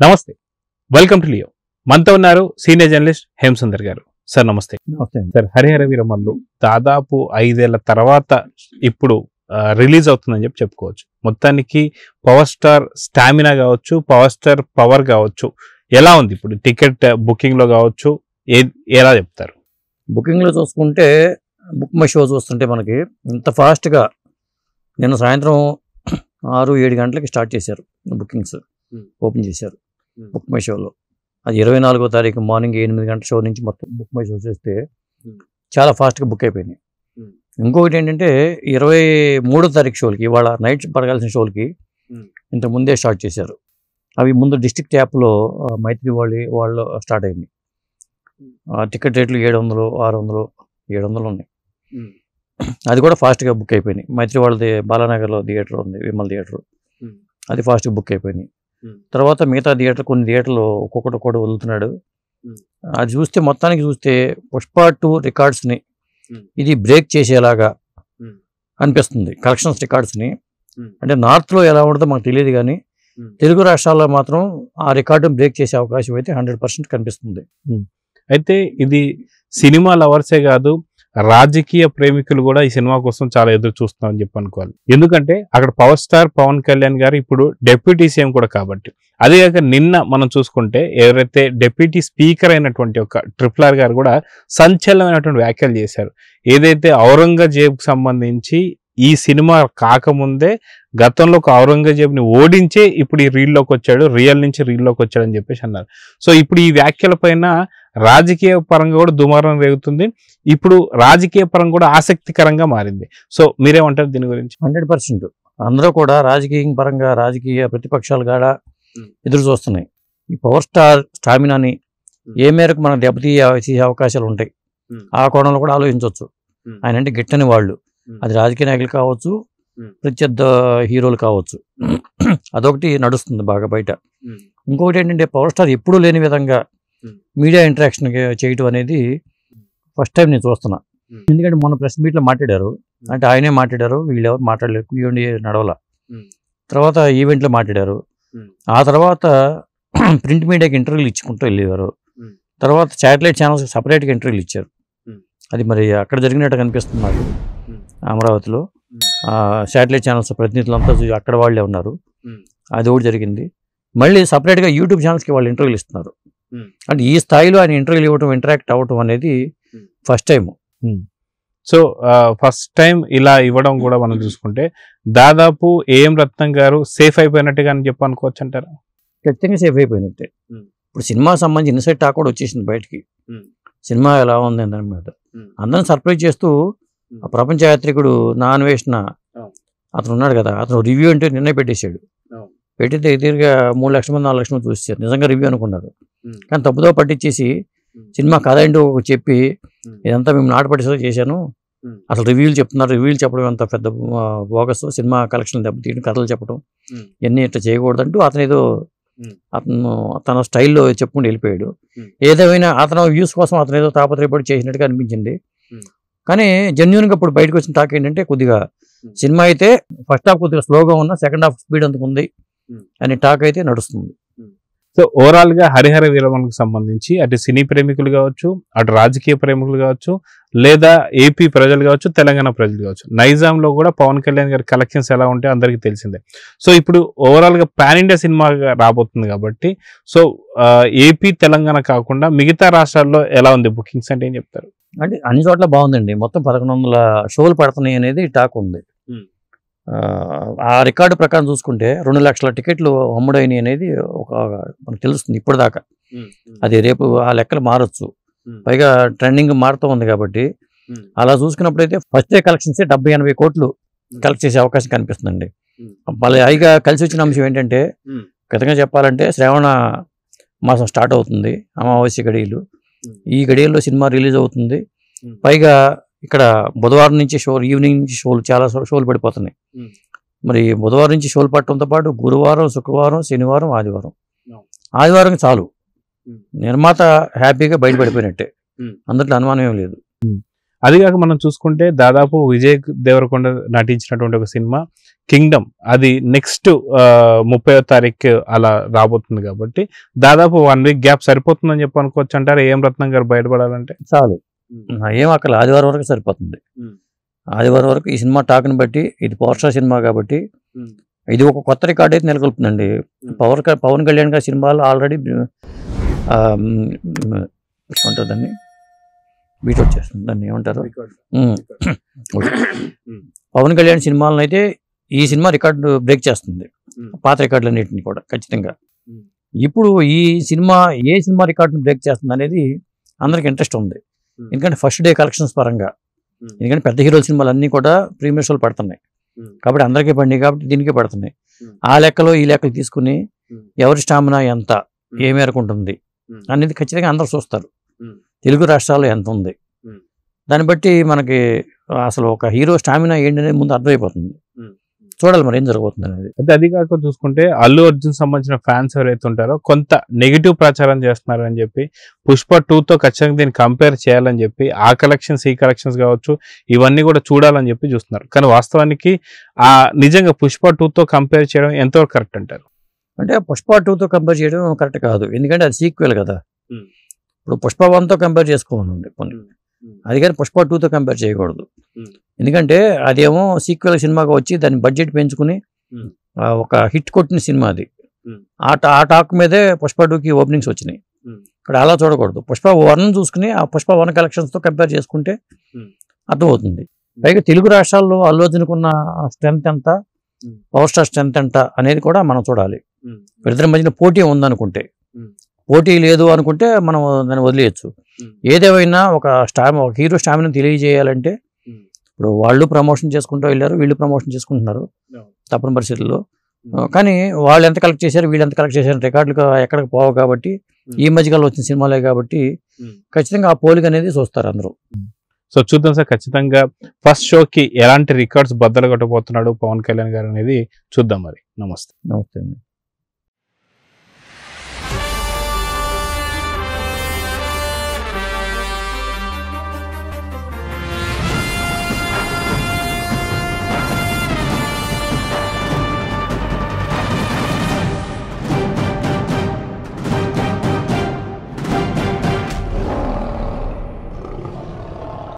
నమస్తే, welcome to Leo. మనతో ఉన్నారు సీనియర్ జర్నలిస్ట్ హేమసుందర్ గారు. సార్ నమస్తే. నమస్తే సార్, హరిహర వీరమల్లు దాదాపు 5 ఏళ్ల తర్వాత ఇప్పుడు రిలీజ్ అవుతుందని చెప్పుకోవచ్చు. మొత్తానికి పవర్ స్టార్ స్టామినా కావచ్చు, పవర్ స్టార్ పవర్ కావచ్చు, ఎలా ఉంది ఇప్పుడు టికెట్ బుకింగ్ లో కావచ్చు, ఎలా చెప్తారు? బుకింగ్ లో చూసుకుంటే బుక్ మై షో చూస్తుంటే మనకి ఇంత ఫాస్ట్ గా నిన్న సాయంత్రం 6-7 గంటలకి స్టార్ట్ చేశారు బుకింగ్స్, ఓపెన్ చేశారు బుక్ మై షోలో. అది 24వ తారీఖు మార్నింగ్ 8 గంటల షో నుంచి మొత్తం బుక్ మై షో చేస్తే చాలా ఫాస్ట్గా బుక్ అయిపోయినాయి. ఇంకొకటి ఏంటంటే 23వ తారీఖు షోలకి, ఇవాళ నైట్ పడగాల్సిన షోలకి ఇంత ముందే స్టార్ట్ చేశారు. అవి ముందు డిస్ట్రిక్ట్ యాప్లో మైత్రి వాళ్ళు స్టార్ట్ అయింది. టికెట్ రేట్లు 700, 600, 700 ఉన్నాయి. అది కూడా ఫాస్ట్గా బుక్ అయిపోయినాయి. మైత్రి వాళ్ళది బాలానగర్లో థియేటర్ ఉంది, విమల్ థియేటర్, అది ఫాస్ట్గా బుక్ అయిపోయినాయి. తర్వాత మిగతా థియేటర్, కొన్ని థియేటర్లు ఒక్కొక్కటి వదులుతున్నాడు. అది చూస్తే మొత్తానికి చూస్తే పుష్ప 2 రికార్డ్స్ని ఇది బ్రేక్ చేసేలాగా అనిపిస్తుంది, కలెక్షన్స్ రికార్డ్స్ని. అంటే నార్త్లో ఎలా ఉంటుందో మాకు తెలియదు, కానీ తెలుగు రాష్ట్రాల్లో మాత్రం ఆ రికార్డును బ్రేక్ చేసే అవకాశం అయితే 100% కనిపిస్తుంది. అయితే ఇది సినిమా లవర్సే కాదు, రాజకీయ ప్రేమికులు కూడా ఈ సినిమా కోసం చాలా ఎదురు చూస్తున్నారని చెప్పి అనుకోవాలి. ఎందుకంటే అక్కడ పవర్ స్టార్ పవన్ కళ్యాణ్ గారు ఇప్పుడు డెప్యూటీ సీఎం కూడా కాబట్టి. అదే కాక నిన్న మనం చూసుకుంటే ఎవరైతే డెప్యూటీ స్పీకర్ అయినటువంటి ఒక RRR గారు కూడా సంచలనమైనటువంటి వ్యాఖ్యలు చేశారు. ఏదైతే ఔరంగజేబ్కి సంబంధించి ఈ సినిమా కాకముందే గతంలో ఒక ఔరంగజేబ్ని ఓడించే ఇప్పుడు ఈ రీల్లోకి వచ్చాడు, రియల్ నుంచి రీల్లోకి వచ్చాడని చెప్పేసి అన్నారు. సో ఇప్పుడు ఈ వ్యాఖ్యల పైన రాజకీయ పరంగా కూడా దుమారం రేగుతుంది. ఇప్పుడు రాజకీయ పరంగా కూడా ఆసక్తికరంగా మారింది. సో మీరేమంటారు దీని గురించి? 100% అందరూ కూడా రాజకీయ పరంగా, రాజకీయ ప్రతిపక్షాలు కూడా ఎదురు చూస్తున్నాయి. ఈ పవర్ స్టార్ స్టామినాని ఏ మేరకు మనం దెబ్బతీసే అవకాశాలు ఉంటాయి, ఆ కోణంలో కూడా ఆలోచించవచ్చు. ఆయన అంటే గిట్టని వాళ్ళు, అది రాజకీయ నాయకులు కావచ్చు, ప్రత్యర్థ హీరోలు కావచ్చు, అదొకటి నడుస్తుంది బాగా బయట. ఇంకొకటి ఏంటంటే పవర్ స్టార్ ఎప్పుడూ లేని విధంగా మీడియా ఇంటరాక్షన్ చేయటం అనేది ఫస్ట్ టైం నేను చూస్తున్నా. ఎందుకంటే మొన్న ప్రెస్ మీట్లో మాట్లాడారు, అంటే ఆయనే మాట్లాడారు, వీళ్ళు ఎవరు మాట్లాడలేరు, ఇవ్వండి నడవల. తర్వాత ఈవెంట్లో మాట్లాడారు, ఆ తర్వాత ప్రింట్ మీడియాకి ఇంటర్వ్యూలు ఇచ్చుకుంటూ వెళ్ళేవారు. తర్వాత శాటిలైట్ ఛానల్స్కి సపరేట్గా ఇంటర్వ్యూలు ఇచ్చారు. అది మరి అక్కడ జరిగినట్టు కనిపిస్తుంది నాకు. అమరావతిలో శాటిలైట్ ఛానల్స్ ప్రతినిధులంతా అక్కడ వాళ్ళే ఉన్నారు, అది ఒకటి జరిగింది. మళ్ళీ సపరేట్గా యూట్యూబ్ ఛానల్స్కి వాళ్ళు ఇంటర్వ్యూలు ఇస్తున్నారు. అంటే ఈ స్థాయిలో ఆయన ఇంటర్వ్యూలు ఇవ్వటం, ఇంటరాక్ట్ అవ్వటం అనేది first time. So first time ఇలా ఇవ్వడం కూడా మనం చూసుకుంటే దాదాపు ఏఎం రత్నం గారు సేఫ్ అయిపోయినట్టుగా అని చెప్పి అనుకోవచ్చు అంటారా? ఖచ్చితంగా సేఫ్ అయిపోయినట్టే. ఇప్పుడు సినిమా సంబంధించి ఇన్సైడ్ టాక్ కూడా వచ్చేసింది బయటికి, సినిమా ఎలా ఉంది దాని మీద. అందరిని సర్ప్రైజ్ చేస్తూ ఆ ప్రపంచ యాత్రికుడు నా అన్వేషణ అతను ఉన్నాడు కదా, అతను రివ్యూ అంటే నిన్నే పెట్టేశాడు. పెట్టితే ఎదురుగా 3 లక్షల మంది 4 లక్షల మంది చూసారు, నిజంగా రివ్యూ అనుకున్నారు. కానీ తప్పుదో పట్టించేసి సినిమా కథ ఏంటో చెప్పి ఇదంతా మేము నాటపడిసో చేశాను, అసలు రివ్యూలు చెప్తున్నారు, రివ్యూలు చెప్పడం అంత పెద్ద బోగస్, సినిమా కలెక్షన్ దెబ్బతీయడం, కథలు చెప్పడం ఇవన్నీ ఇట్లా చేయకూడదంటూ అతను ఏదో తన స్టైల్లో చెప్పుకుంటూ వెళ్ళిపోయాడు. ఏదేమైనా అతను వ్యూస్ కోసం అతను ఏదో తాపత్రయపడి చేసినట్టుగా అనిపించింది. కానీ జెన్యూన్గా ఇప్పుడు బయటకు వచ్చిన టాక్ ఏంటంటే కొద్దిగా సినిమా అయితే ఫస్ట్ హాఫ్ కొద్దిగా స్లోగా ఉన్న, సెకండ్ హాఫ్ స్పీడ్ అందుకుంది అని టాక్ అయితే నడుస్తుంది. సో ఓవరాల్ గా హరిహర వీరమల్లుకు సంబంధించి అటు సినీ ప్రేమికులు కావచ్చు, అటు రాజకీయ ప్రేమికులు కావచ్చు, లేదా ఏపీ ప్రజలు కావచ్చు, తెలంగాణ ప్రజలు కావచ్చు, నైజాంలో కూడా పవన్ కళ్యాణ్ గారి కలెక్షన్స్ ఎలా ఉంటాయో అందరికీ తెలిసిందే. సో ఇప్పుడు ఓవరాల్ గా పాన్ ఇండియా సినిమా రాబోతుంది కాబట్టి, సో ఏపీ తెలంగాణ కాకుండా మిగతా రాష్ట్రాల్లో ఎలా ఉంది బుకింగ్స్ అంటే ఏం చెప్తారు? అంటే అన్ని చోట్ల బాగుందండి. మొత్తం 1100 షోలు పడుతున్నాయి అనేది టాక్ ఉంది. ఆ రికార్డు ప్రకారం చూసుకుంటే 2 లక్షల టికెట్లు అమ్ముడైనవి అనేది ఒక మనకు తెలుస్తుంది ఇప్పుడు దాకా. అది రేపు ఆ లెక్కలు మారచ్చు, పైగా ట్రెండింగ్ మారుతూ ఉంది కాబట్టి. అలా చూసుకున్నప్పుడైతే ఫస్ట్ డే కలెక్షన్స్ 70-80 కోట్లు కలెక్ట్ చేసే అవకాశం కనిపిస్తుందండి. మళ్ళీ పైగా కలిసి వచ్చిన అంశం ఏంటంటే, గతంగా చెప్పాలంటే శ్రావణ మాసం స్టార్ట్ అవుతుంది, అమావాస్య గడియలు, ఈ గడియల్లో సినిమా రిలీజ్ అవుతుంది. పైగా ఇక్కడ బుధవారం నుంచి షోలు, ఈవినింగ్ నుంచి షోలు, చాలా షోలు పడిపోతున్నాయి. మరి బుధవారం నుంచి షోలు పట్టడంతో పాటు గురువారం, శుక్రవారం, శనివారం, ఆదివారం చాలు నిర్మాత హ్యాపీగా బయటపడిపోయినట్టే, అందులో అనుమానం ఏం లేదు. అది కాక మనం చూసుకుంటే దాదాపు విజయ్ దేవరకొండ నటించినటువంటి ఒక సినిమా కింగ్డమ్, అది నెక్స్ట్ 30వ తారీఖు అలా రాబోతుంది కాబట్టి దాదాపు 1 వీక్ గ్యాప్ సరిపోతుందని చెప్పి అనుకోవచ్చు అంటారు ఏం రత్నం గారు బయటపడాలంటే? చాలు, ఏం అక్కడ ఆదివారం వరకు సరిపోతుంది. ఆదివారం వరకు ఈ సినిమా టాక్ని బట్టి, ఇది పవర్ స్టార్ సినిమా కాబట్టి ఇది ఒక కొత్త రికార్డ్ అయితే నెలకొల్పుతుందండి. పవన్ కళ్యాణ్ గారి సినిమాలు ఆల్రెడీ ఏమంటారు దాన్ని, బీట్ వచ్చేస్తుంది, దాన్ని ఏమంటారు, పవన్ కళ్యాణ్ సినిమాలను అయితే ఈ సినిమా రికార్డు బ్రేక్ చేస్తుంది, పాత రికార్డులన్నింటినీ కూడా ఖచ్చితంగా. ఇప్పుడు ఈ సినిమా ఏ సినిమా రికార్డును బ్రేక్ చేస్తుంది అనేది అందరికి ఇంట్రెస్ట్ ఉంది. ఎందుకంటే ఫస్ట్ డే కలెక్షన్స్ పరంగా, ఎందుకంటే పెద్ద హీరోల సినిమాలు అన్నీ కూడా ప్రీమియర్ షోలు పడుతున్నాయి కాబట్టి అందరికీ పడినాయి కాబట్టి దీనికే పడుతున్నాయి. ఆ లెక్కలో ఈ లెక్కలు తీసుకుని ఎవరి స్టామినా ఎంత, ఏ మేరకు ఉంటుంది అనేది ఖచ్చితంగా అందరూ చూస్తారు. తెలుగు రాష్ట్రాల్లో ఎంత ఉంది దాన్ని బట్టి మనకి అసలు ఒక హీరో స్టామినా ఏంటి అనేది ముందు అర్థమైపోతుంది. చూడాలి మరి ఏం జరగబోతుంది అనేది. అంటే అది కాక చూసుకుంటే అల్లు అర్జున్ సంబంధించిన ఫ్యాన్స్ ఎవరైతే ఉంటారో కొంత నెగిటివ్ ప్రచారం చేస్తున్నారు అని చెప్పి, పుష్ప 2తో ఖచ్చితంగా దీన్ని కంపేర్ చేయాలని చెప్పి ఆ కలెక్షన్స్ ఈ కలెక్షన్స్ కావచ్చు ఇవన్నీ కూడా చూడాలని చెప్పి చూస్తున్నారు. కానీ వాస్తవానికి ఆ నిజంగా పుష్ప 2తో కంపేర్ చేయడం ఎంతవరకు కరెక్ట్ అంటారు? అంటే పుష్ప 2తో కంపేర్ చేయడం కరెక్ట్ కాదు, ఎందుకంటే అది సీక్వెల్ కదా. ఇప్పుడు పుష్ప 1తో కంపేర్ చేసుకోవాలండి కొన్ని, అది కానీ పుష్ప 2తో కంపేర్ చేయకూడదు. ఎందుకంటే అదేమో సీక్వెల్ సినిమాగా వచ్చి దాని బడ్జెట్ పెంచుకుని ఒక హిట్ కొట్టిన సినిమా అది. ఆ టాక్ మీదే పుష్ప 2కి ఓపెనింగ్స్ వచ్చినాయి. ఇక్కడ అలా చూడకూడదు, పుష్ప 1 చూసుకుని ఆ పుష్ప 1 కలెక్షన్స్తో కంపేర్ చేసుకుంటే అర్థమవుతుంది. పైగా తెలుగు రాష్ట్రాల్లో అల్లు అర్జున్కు ఉన్న స్ట్రెంత్ ఎంత, పవర్ స్టార్ స్ట్రెంత్ ఎంత అనేది కూడా మనం చూడాలి. వీరిద్దరి మధ్యన పోటీ ఉందనుకుంటే, పోటీ లేదు అనుకుంటే మనం దాన్ని వదిలేయచ్చు. ఏదేమైనా ఒక హీరో స్టామినా తెలియజేయాలంటే ఇప్పుడు వాళ్ళు ప్రమోషన్ చేసుకుంటూ వెళ్ళారు, వీళ్ళు ప్రమోషన్ చేసుకుంటున్నారు తప్పని పరిస్థితుల్లో. కానీ వాళ్ళు ఎంత కలెక్ట్ చేశారు, వీళ్ళు ఎంత కలెక్ట్ చేశారు రికార్డులు ఎక్కడికి పోవు కాబట్టి, ఈ మధ్యకాలంలో వచ్చిన సినిమాలే కాబట్టి ఖచ్చితంగా ఆ పోలిక అనేది చూస్తారు అందరూ. సో చూద్దాం సార్, ఖచ్చితంగా ఫస్ట్ షోకి ఎలాంటి రికార్డ్స్ బద్దలు కొట్టబోతున్నాడు పవన్ కళ్యాణ్ గారు అనేది చూద్దాం మరి. నమస్తే. నమస్తే అండి.